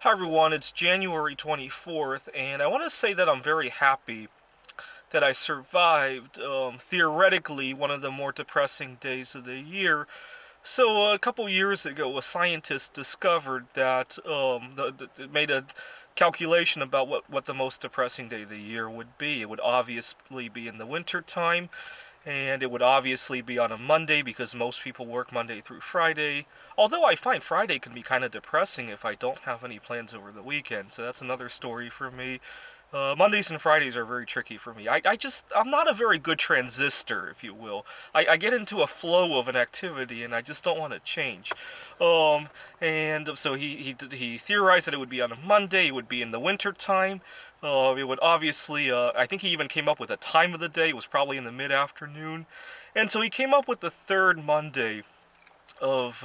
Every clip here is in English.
Hi everyone, it's January 24th, and I want to say that I'm very happy that I survived, theoretically, one of the more depressing days of the year. So, a couple years ago, a scientist discovered that, made a calculation about what the most depressing day of the year would be. It would obviously be in the winter time, and it would obviously be on a Monday because most people work Monday through Friday. Although I find Friday can be kind of depressing if I don't have any plans over the weekend, so that's another story for me. Mondays and Fridays are very tricky for me. I'm not a very good transistor, if you will. I get into a flow of an activity and I just don't want to change. And so he theorized that it would be on a Monday, it would be in the winter time. It would obviously, I think he even came up with a time of the day, it was probably in the mid-afternoon. And so he came up with the third Monday of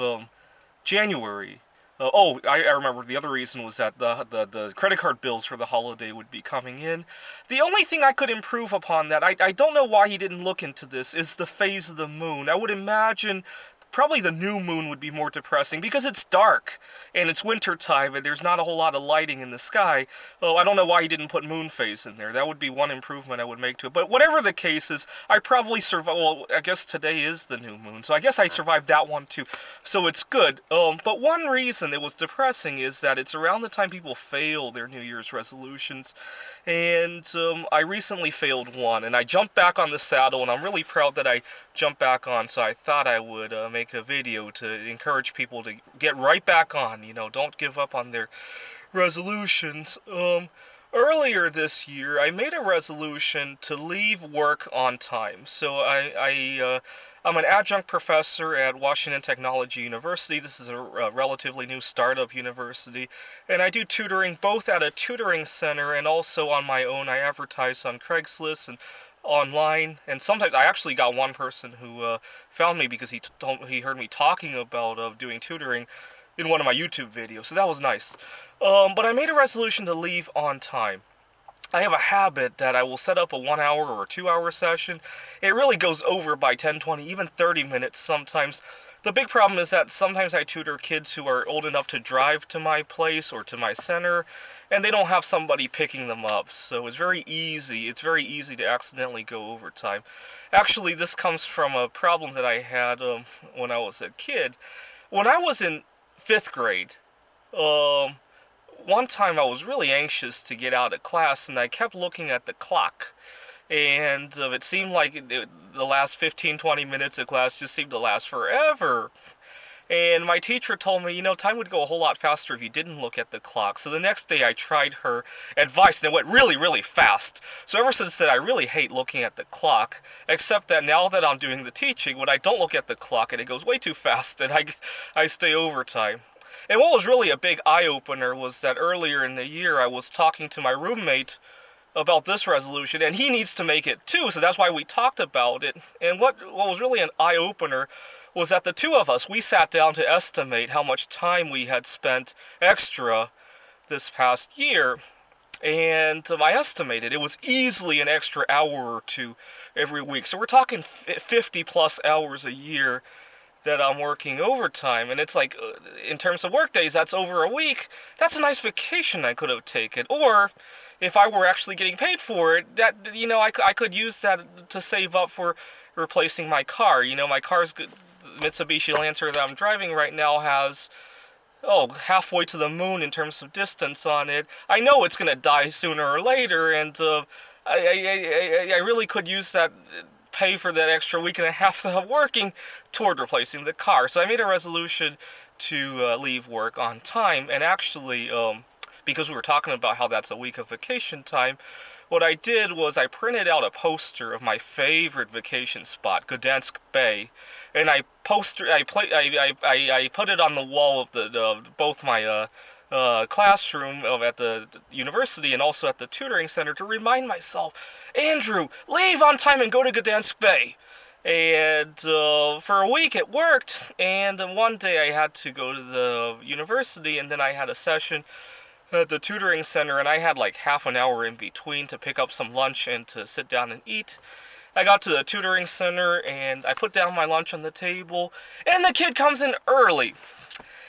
January. I remember the other reason was that the credit card bills for the holiday would be coming in. The only thing I could improve upon that, I don't know why he didn't look into this, is the phase of the moon. I would imagine probably the new moon would be more depressing because it's dark and it's winter time and there's not a whole lot of lighting in the sky. Oh, I don't know why he didn't put moon phase in there. That would be one improvement I would make to it. But whatever the case is, I probably survived. Well, I guess today is the new moon, so I guess I survived that one too. So it's good. But one reason it was depressing is that it's around the time people fail their New Year's resolutions, and I recently failed one, and I jumped back on the saddle, and I'm really proud that I jumped back on. So I thought I would make a video to encourage people to get right back on. Don't give up on their resolutions. Earlier this year, I made a resolution to leave work on time. So I'm an adjunct professor at Washington Technology University. This is a relatively new startup university, and I do tutoring both at a tutoring center and also on my own. I advertise on Craigslist and online, and sometimes I actually got one person who found me because he heard me talking about doing tutoring in one of my YouTube videos, so that was nice. But I made a resolution to leave on time. I have a habit that I will set up a 1 hour or 2 hour session. It really goes over by 10, 20, even 30 minutes sometimes. The big problem is that sometimes I tutor kids who are old enough to drive to my place or to my center, and they don't have somebody picking them up. So it's very easy to accidentally go over time. Actually, this comes from a problem that I had when I was a kid. When I was in 5th grade, one time I was really anxious to get out of class, and I kept looking at the clock. And it seemed like the last 15, 20 minutes of class just seemed to last forever. And my teacher told me, time would go a whole lot faster if you didn't look at the clock. So the next day I tried her advice, and it went really, really fast. So ever since then, I really hate looking at the clock, except that now that I'm doing the teaching, when I don't look at the clock, and it goes way too fast, and I stay overtime. And what was really a big eye-opener was that earlier in the year, I was talking to my roommate about this resolution, and he needs to make it too, so that's why we talked about it. And what was really an eye-opener was that the two of us, we sat down to estimate how much time we had spent extra this past year. And I estimated it was easily an extra hour or two every week. So we're talking 50 plus hours a year that I'm working overtime, and it's like, in terms of work days, that's over a week. That's a nice vacation I could have taken. Or if I were actually getting paid for it, that I could use that to save up for replacing my car. My car's good. Mitsubishi Lancer that I'm driving right now has halfway to the moon in terms of distance on it. I know it's gonna die sooner or later, and I really could use that pay for that extra week and a half that I'm working toward replacing the car. So I made a resolution to leave work on time, and actually, because we were talking about how that's a week of vacation time, what I did was I printed out a poster of my favorite vacation spot, Gdansk Bay, and I put it on the wall of both my classroom at the university and also at the tutoring center to remind myself, Andrew, leave on time and go to Gdansk Bay. And for a week it worked, and one day I had to go to the university, and then I had a session at the tutoring center, and I had like half an hour in between to pick up some lunch and to sit down and eat. I got to the tutoring center, and I put down my lunch on the table, and the kid comes in early.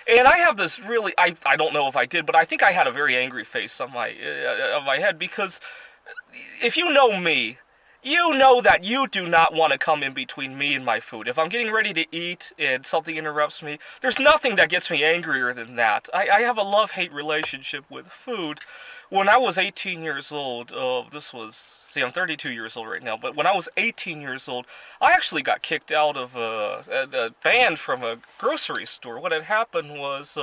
And I have this really, I don't know if I did, but I think I had a very angry face on my head because if you know me, you know that you do not want to come in between me and my food. If I'm getting ready to eat and something interrupts me, there's nothing that gets me angrier than that. I have a love-hate relationship with food. When I was 18 years old, see, I'm 32 years old right now, but when I was 18 years old, I actually got kicked out of banned from a grocery store. What had happened was,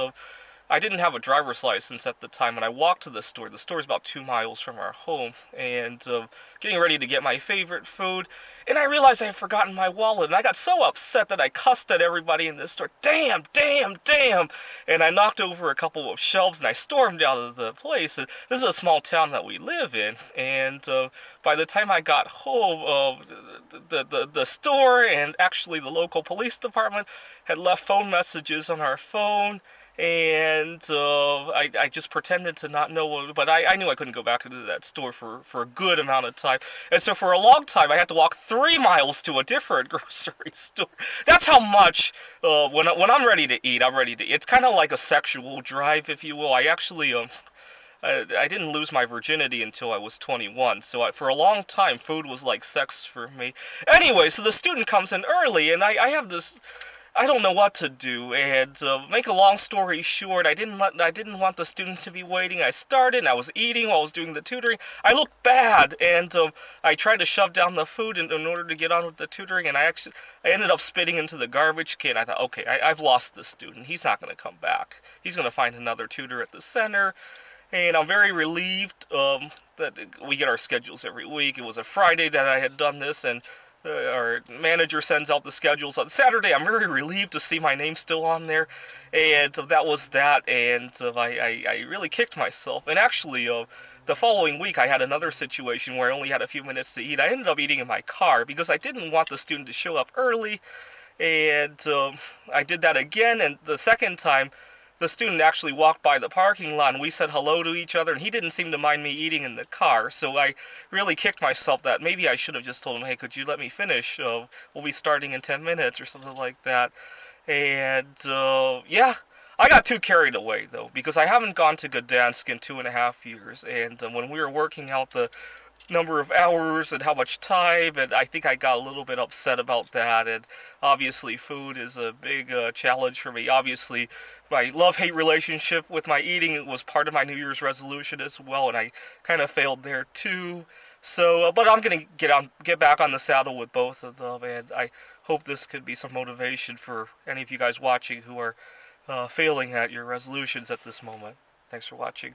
I didn't have a driver's license at the time, and I walked to the store. The store's about 2 miles from our home, and getting ready to get my favorite food, and I realized I had forgotten my wallet, and I got so upset that I cussed at everybody in the store. Damn, damn, damn! And I knocked over a couple of shelves, and I stormed out of the place. And this is a small town that we live in, and by the time I got home, the store and actually the local police department had left phone messages on our phone, and I just pretended to not know, but I knew I couldn't go back into that store for a good amount of time. And so for a long time, I had to walk 3 miles to a different grocery store. That's how much, when I'm ready to eat, I'm ready to eat. It's kind of like a sexual drive, if you will. I actually, I didn't lose my virginity until I was 21, so for a long time, food was like sex for me. Anyway, so the student comes in early, and I have this, I don't know what to do, and make a long story short, I didn't want the student to be waiting. I started, and I was eating while I was doing the tutoring. I looked bad, and I tried to shove down the food in order to get on with the tutoring, and I ended up spitting into the garbage can. I thought, okay, I've lost this student. He's not going to come back. He's going to find another tutor at the center, and I'm very relieved that we get our schedules every week. It was a Friday that I had done this, and our manager sends out the schedules on Saturday. I'm very relieved to see my name still on there, and that was that, and I really kicked myself. And actually, the following week, I had another situation where I only had a few minutes to eat. I ended up eating in my car because I didn't want the student to show up early, and I did that again, and the second time, the student actually walked by the parking lot, and we said hello to each other, and he didn't seem to mind me eating in the car, so I really kicked myself that maybe I should have just told him, hey, could you let me finish? We'll be starting in 10 minutes or something like that. And, yeah, I got too carried away, though, because I haven't gone to Gdansk in 2.5 years, and when we were working out the number of hours and how much time, and I think I got a little bit upset about that. And obviously food is a big challenge for me. Obviously my love-hate relationship with my eating was part of my New Year's resolution as well, and I kind of failed there too. So but I'm gonna get back on the saddle with both of them, and I hope this could be some motivation for any of you guys watching who are failing at your resolutions at this moment. Thanks for watching.